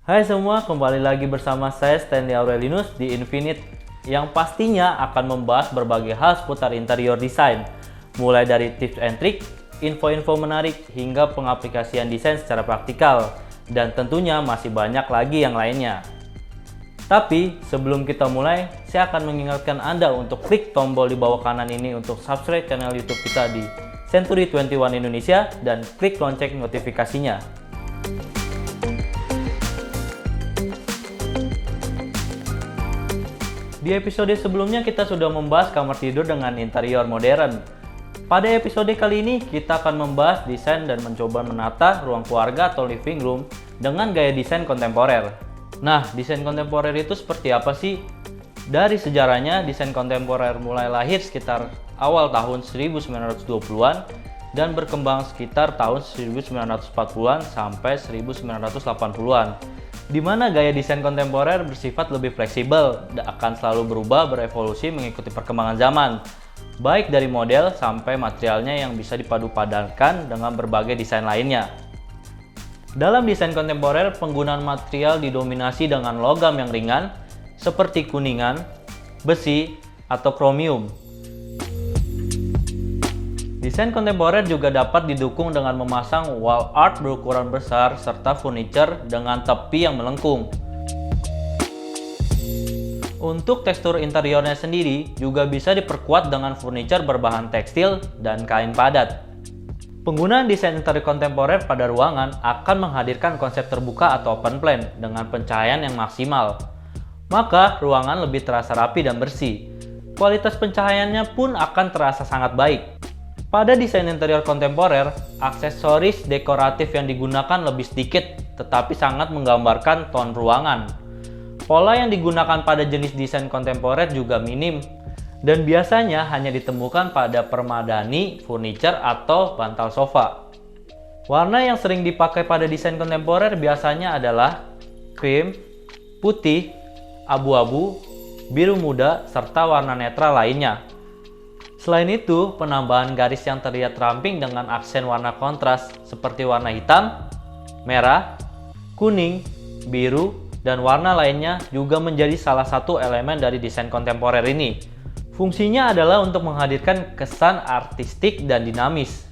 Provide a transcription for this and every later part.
Hai semua, kembali lagi bersama saya Stanley Aurelinus di Infinite yang pastinya akan membahas berbagai hal seputar interior design, mulai dari tips and trick, info-info menarik, hingga pengaplikasian desain secara praktikal, dan tentunya masih banyak lagi yang lainnya. Tapi sebelum kita mulai, saya akan mengingatkan Anda untuk klik tombol di bawah kanan ini untuk subscribe channel YouTube kita di Century 21 Indonesia dan klik lonceng notifikasinya. Di episode sebelumnya kita sudah membahas kamar tidur dengan interior modern. Pada episode kali ini kita akan membahas desain dan mencoba menata ruang keluarga atau living room dengan gaya desain kontemporer. Nah, desain kontemporer itu seperti apa sih? Dari sejarahnya, desain kontemporer mulai lahir sekitar awal tahun 1920-an dan berkembang sekitar tahun 1940-an sampai 1980-an. Di mana gaya desain kontemporer bersifat lebih fleksibel dan akan selalu berubah berevolusi mengikuti perkembangan zaman, baik dari model sampai materialnya yang bisa dipadu-padankan dengan berbagai desain lainnya. Dalam desain kontemporer, penggunaan material didominasi dengan logam yang ringan seperti kuningan, besi, atau kromium. Desain kontemporer juga dapat didukung dengan memasang wall art berukuran besar serta furniture dengan tepi yang melengkung. Untuk tekstur interiornya sendiri juga bisa diperkuat dengan furniture berbahan tekstil dan kain padat. Penggunaan desain interior kontemporer pada ruangan akan menghadirkan konsep terbuka atau open plan dengan pencahayaan yang maksimal. Maka ruangan lebih terasa rapi dan bersih. Kualitas pencahayaannya pun akan terasa sangat baik. Pada desain interior kontemporer, aksesoris dekoratif yang digunakan lebih sedikit tetapi sangat menggambarkan tone ruangan. Pola yang digunakan pada jenis desain kontemporer juga minim dan biasanya hanya ditemukan pada permadani, furniture, atau bantal sofa. Warna yang sering dipakai pada desain kontemporer biasanya adalah krim, putih, abu-abu, biru muda, serta warna netral lainnya. Selain itu, penambahan garis yang terlihat ramping dengan aksen warna kontras seperti warna hitam, merah, kuning, biru, dan warna lainnya juga menjadi salah satu elemen dari desain kontemporer ini. Fungsinya adalah untuk menghadirkan kesan artistik dan dinamis.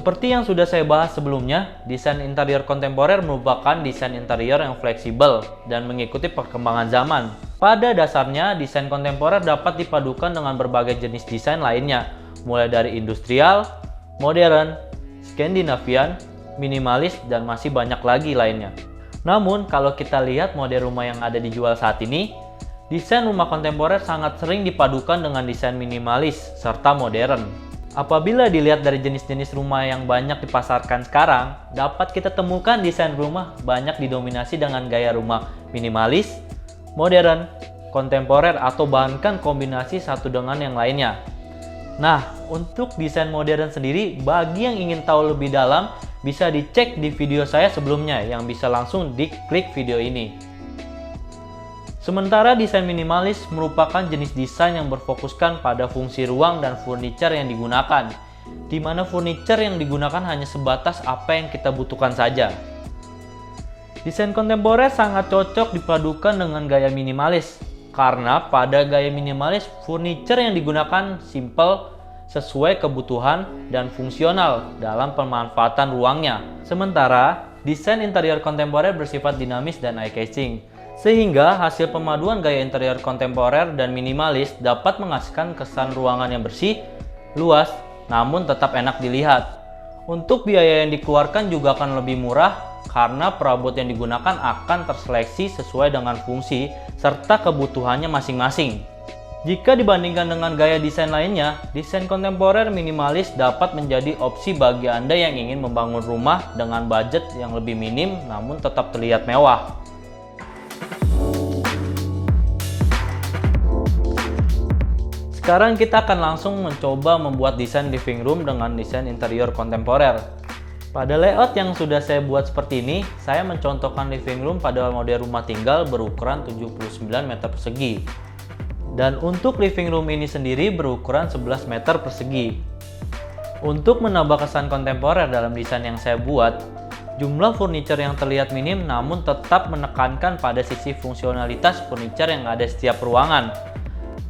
Seperti yang sudah saya bahas sebelumnya, desain interior kontemporer merupakan desain interior yang fleksibel dan mengikuti perkembangan zaman. Pada dasarnya, desain kontemporer dapat dipadukan dengan berbagai jenis desain lainnya, mulai dari industrial, modern, Skandinavian, minimalis, dan masih banyak lagi lainnya. Namun, kalau kita lihat model rumah yang ada dijual saat ini, desain rumah kontemporer sangat sering dipadukan dengan desain minimalis serta modern. Apabila dilihat dari jenis-jenis rumah yang banyak dipasarkan sekarang, dapat kita temukan desain rumah banyak didominasi dengan gaya rumah minimalis, modern, kontemporer, atau bahkan kombinasi satu dengan yang lainnya. Nah, untuk desain modern sendiri, bagi yang ingin tahu lebih dalam, bisa dicek di video saya sebelumnya yang bisa langsung diklik video ini. Sementara desain minimalis merupakan jenis desain yang berfokuskan pada fungsi ruang dan furniture yang digunakan, di mana furniture yang digunakan hanya sebatas apa yang kita butuhkan saja. Desain kontemporer sangat cocok dipadukan dengan gaya minimalis, karena pada gaya minimalis furniture yang digunakan simple, sesuai kebutuhan, dan fungsional dalam pemanfaatan ruangnya. Sementara desain interior kontemporer bersifat dinamis dan eye-catching, sehingga hasil pemaduan gaya interior kontemporer dan minimalis dapat menghasilkan kesan ruangan yang bersih, luas, namun tetap enak dilihat. Untuk biaya yang dikeluarkan juga akan lebih murah karena perabot yang digunakan akan terseleksi sesuai dengan fungsi serta kebutuhannya masing-masing. Jika dibandingkan dengan gaya desain lainnya, desain kontemporer minimalis dapat menjadi opsi bagi Anda yang ingin membangun rumah dengan budget yang lebih minim namun tetap terlihat mewah. Sekarang kita akan langsung mencoba membuat desain living room dengan desain interior kontemporer. Pada layout yang sudah saya buat seperti ini, saya mencontohkan living room pada model rumah tinggal berukuran 79 meter persegi. Dan untuk living room ini sendiri berukuran 11 meter persegi. Untuk menambah kesan kontemporer dalam desain yang saya buat, jumlah furniture yang terlihat minim namun tetap menekankan pada sisi fungsionalitas furniture yang ada di setiap ruangan.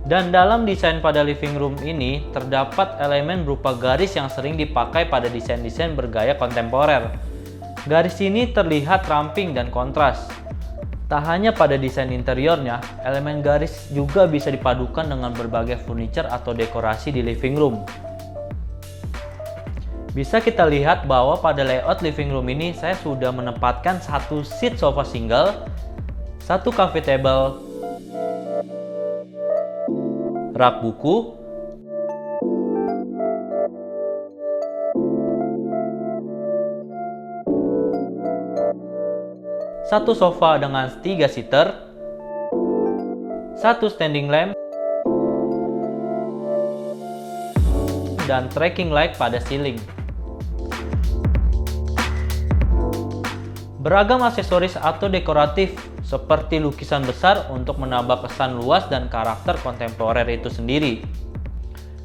Dan dalam desain pada living room ini, terdapat elemen berupa garis yang sering dipakai pada desain-desain bergaya kontemporer. Garis ini terlihat ramping dan kontras. Tak hanya pada desain interiornya, elemen garis juga bisa dipadukan dengan berbagai furniture atau dekorasi di living room. Bisa kita lihat bahwa pada layout living room ini saya sudah menempatkan satu seat sofa single, satu coffee table, rak buku, satu sofa dengan 3 seater, satu standing lamp, dan tracking light pada ceiling. Beragam aksesoris atau dekoratif seperti lukisan besar untuk menambah kesan luas dan karakter kontemporer itu sendiri.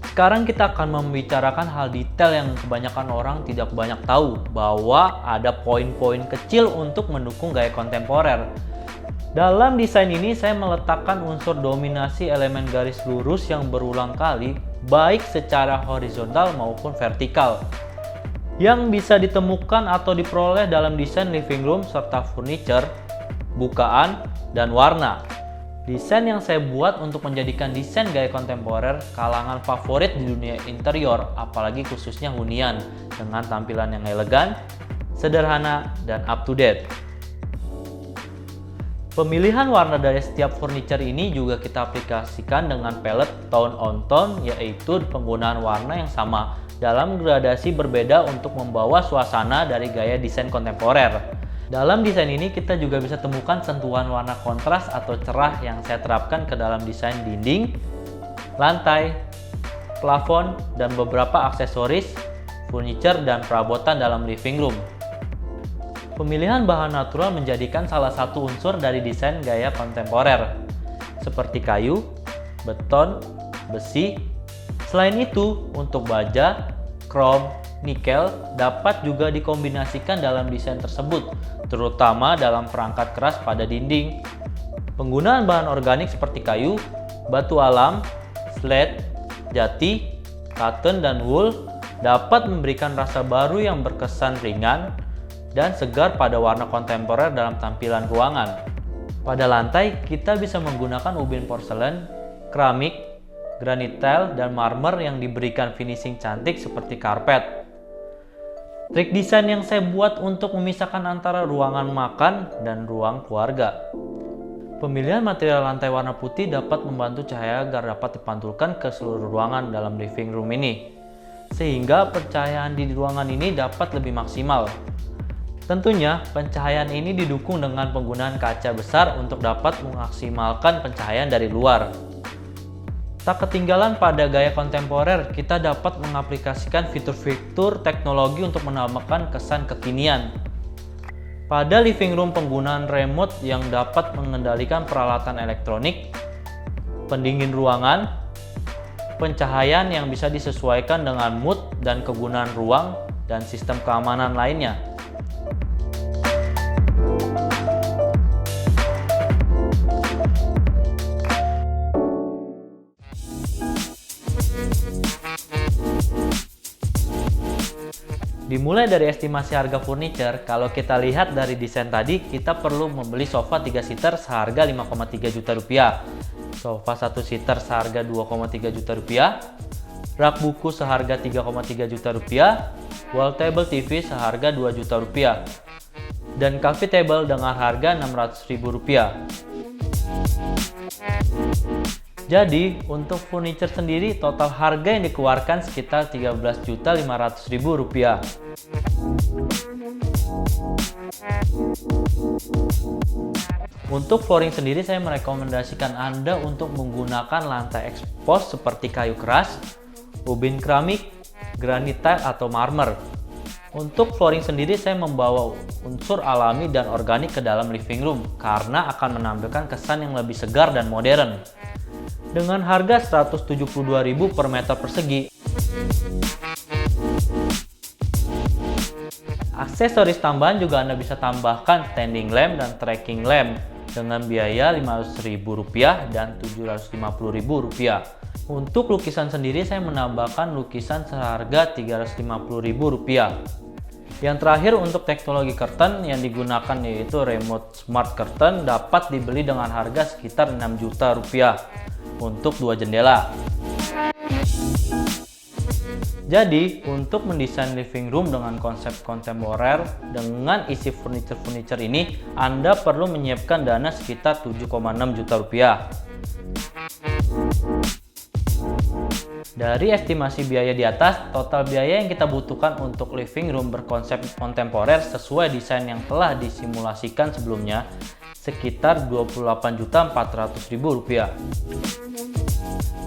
Sekarang kita akan membicarakan hal detail yang kebanyakan orang tidak banyak tahu, bahwa ada poin-poin kecil untuk mendukung gaya kontemporer. Dalam desain ini saya meletakkan unsur dominasi elemen garis lurus yang berulang kali, baik secara horizontal maupun vertikal, yang bisa ditemukan atau diperoleh dalam desain living room serta furniture, bukaan, dan warna. Desain yang saya buat untuk menjadikan desain gaya kontemporer kalangan favorit di dunia interior, apalagi khususnya hunian, dengan tampilan yang elegan, sederhana, dan up to date. Pemilihan warna dari setiap furniture ini juga kita aplikasikan dengan palette tone on tone, yaitu penggunaan warna yang sama dalam gradasi berbeda untuk membawa suasana dari gaya desain kontemporer. Dalam desain ini kita juga bisa temukan sentuhan warna kontras atau cerah yang saya terapkan ke dalam desain dinding, lantai, plafon, dan beberapa aksesoris, furniture, dan perabotan dalam living room. Pemilihan bahan natural menjadikan salah satu unsur dari desain gaya kontemporer, seperti kayu, beton, besi. Selain itu, untuk baja, krom, nikel dapat juga dikombinasikan dalam desain tersebut, terutama dalam perangkat keras pada dinding. Penggunaan bahan organik seperti kayu, batu alam, slate, jati, cotton, dan wool dapat memberikan rasa baru yang berkesan ringan dan segar pada warna kontemporer dalam tampilan ruangan. Pada lantai, kita bisa menggunakan ubin porselen, keramik, granit tile, dan marmer yang diberikan finishing cantik seperti karpet. Trik desain yang saya buat untuk memisahkan antara ruangan makan dan ruang keluarga. Pemilihan material lantai warna putih dapat membantu cahaya agar dapat dipantulkan ke seluruh ruangan dalam living room ini, sehingga pencahayaan di ruangan ini dapat lebih maksimal. Tentunya, pencahayaan ini didukung dengan penggunaan kaca besar untuk dapat memaksimalkan pencahayaan dari luar. Tak ketinggalan pada gaya kontemporer, kita dapat mengaplikasikan fitur-fitur teknologi untuk menambahkan kesan kekinian. Pada living room, penggunaan remote yang dapat mengendalikan peralatan elektronik, pendingin ruangan, pencahayaan yang bisa disesuaikan dengan mood dan kegunaan ruang, dan sistem keamanan lainnya. Dimulai dari estimasi harga furniture, kalau kita lihat dari desain tadi, kita perlu membeli sofa 3 seater seharga 5,3 juta rupiah, sofa 1 seater seharga 2,3 juta rupiah, rak buku seharga 3,3 juta rupiah, wall table TV seharga 2 juta rupiah, dan coffee table dengan harga 600.000 rupiah. Jadi, untuk furniture sendiri, total harga yang dikeluarkan sekitar 13.500.000 rupiah. Untuk flooring sendiri, saya merekomendasikan Anda untuk menggunakan lantai expose seperti kayu keras, ubin keramik, granit tile, atau marmer. Untuk flooring sendiri, saya membawa unsur alami dan organik ke dalam living room karena akan menampilkan kesan yang lebih segar dan modern. Dengan harga 172.000 per meter persegi. Aksesoris tambahan juga Anda bisa tambahkan standing lamp dan tracking lamp dengan biaya Rp500.000 dan Rp750.000. Untuk lukisan sendiri saya menambahkan lukisan seharga Rp350.000. Yang terakhir untuk teknologi curtain yang digunakan yaitu remote smart curtain dapat dibeli dengan harga sekitar Rp6 juta untuk 2 jendela. Jadi, untuk mendesain living room dengan konsep kontemporer dengan isi furniture ini, Anda perlu menyiapkan dana sekitar Rp7,6 juta. Dari estimasi biaya di atas, total biaya yang kita butuhkan untuk living room berkonsep kontemporer sesuai desain yang telah disimulasikan sebelumnya sekitar Rp28.400.000.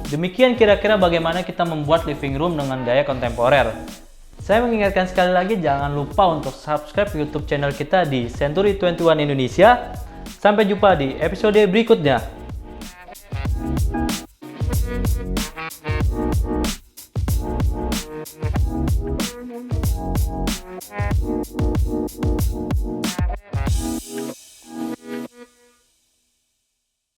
Demikian kira-kira bagaimana kita membuat living room dengan gaya kontemporer. Saya mengingatkan sekali lagi, jangan lupa untuk subscribe YouTube channel kita di Century 21 Indonesia. Sampai jumpa di episode berikutnya.